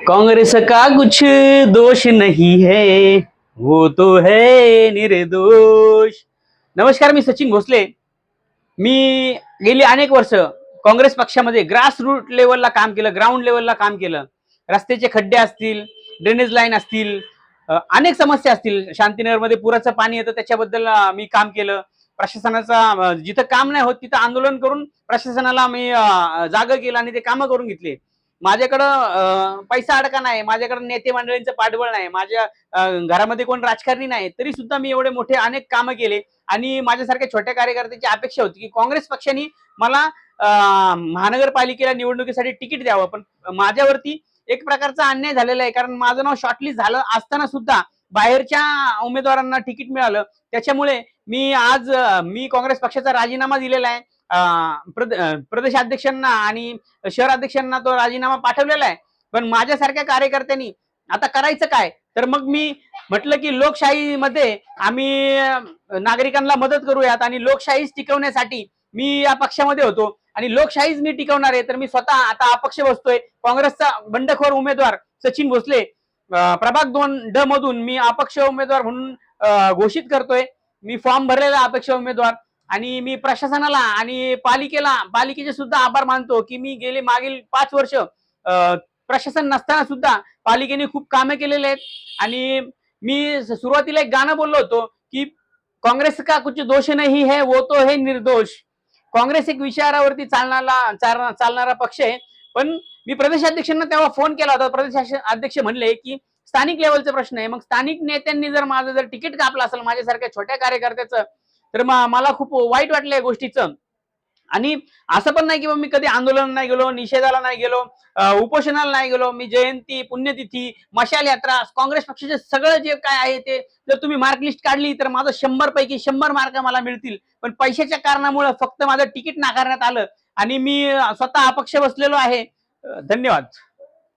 कांग्रेस का कुछ दोष नहीं है, वो तो है निर्दोष. नमस्कार, मी सचिन भोसले. मी गेली अनेक वर्ष काँग्रेस पक्षामध्ये ग्रास रूट लेवलला काम केलं, ग्राउंड लेवलला काम केलं. रस्त्याचे खड्डे असतील, ड्रेनेज लाईन असतील, अनेक समस्या असतील. शांतीनगरमध्ये पुराचं पाणी येतं त्याच्याबद्दल मी काम केलं. प्रशासनाचा जिथं काम नाही होत तिथं आंदोलन करून प्रशासनाला मी जागं केलं आणि ते कामं करून घेतले. माझ्याकडं पैसा अडका नाही, माझ्याकडे नेते मंडळींचं पाठबळ नाही, माझ्या घरामध्ये कोण राजकारणी नाही, तरी सुद्धा मी एवढे मोठे अनेक कामं केले. आणि माझ्यासारख्या छोट्या कार्यकर्त्याची अपेक्षा होती की काँग्रेस पक्षाने मला महानगरपालिकेला निवडणुकीसाठी तिकीट द्यावं. पण माझ्यावरती एक प्रकारचा अन्याय झालेला आहे, कारण माझं नाव शॉर्टलिस्ट झालं असताना सुद्धा बाहेरच्या उमेदवारांना तिकीट मिळालं. त्याच्यामुळे मी काँग्रेस पक्षाचा राजीनामा दिलेला आहे. प्रदेशाध्यक्षांना आणि शहराध्यक्षांना तो राजीनामा पाठवलेला आहे. पण माझ्यासारख्या कार्यकर्त्यांनी आता करायचं काय? तर मग मी म्हटलं की लोकशाहीमध्ये आम्ही नागरिकांना मदत करूयात आणि लोकशाही टिकवण्यासाठी मी या पक्षामध्ये होतो आणि लोकशाहीच मी टिकवणार आहे. तर मी स्वतः आता अपक्ष बसतोय. काँग्रेसचा बंडखोर उमेदवार सचिन भोसले प्रभाग 2 मधून मी अपक्ष उमेदवार म्हणून घोषित करतोय. मी फॉर्म भरलेला अपक्ष उमेदवार आणि मी प्रशासनाला आणि पालिकेचे सुद्धा आभार मानतो की मी गेले मागील 5 वर्ष प्रशासन नसताना सुद्धा पालिकेने खूप कामे केलेले आहेत. आणि मी सुरुवातीला एक गाणं बोललो होतो की काँग्रेस का कुछ दोष नहीं है, वो तो है निर्दोष. काँग्रेस एक विचारावरती चालणारा पक्ष आहे. पण मी प्रदेशाध्यक्षांना तेव्हा फोन केला होता. प्रदेश अध्यक्ष म्हणले की स्थानिक लेवलचा प्रश्न आहे. मग स्थानिक नेत्यांनी जर माझं जर तिकीट कापलं असेल माझ्यासारख्या छोट्या कार्यकर्त्याचं, तर मला खूप वाईट वाटलं या गोष्टीचं. आणि असं पण नाही की मी कधी आंदोलन नाही गेलो, निषेधाला नाही गेलो, उपोषणाला नाही गेलो. मी जयंती, पुण्यतिथी, मशाल यात्रा, काँग्रेस पक्षाचे सगळं जे काय आहे ते जर तुम्ही मार्क लिस्ट काढली तर माझं 100 पैकी 100 मार्क मला मिळतील. पण पैशाच्या कारणामुळे फक्त माझं तिकीट नाकारण्यात आलं आणि मी स्वतः अपक्ष बसलेलो आहे. धन्यवाद.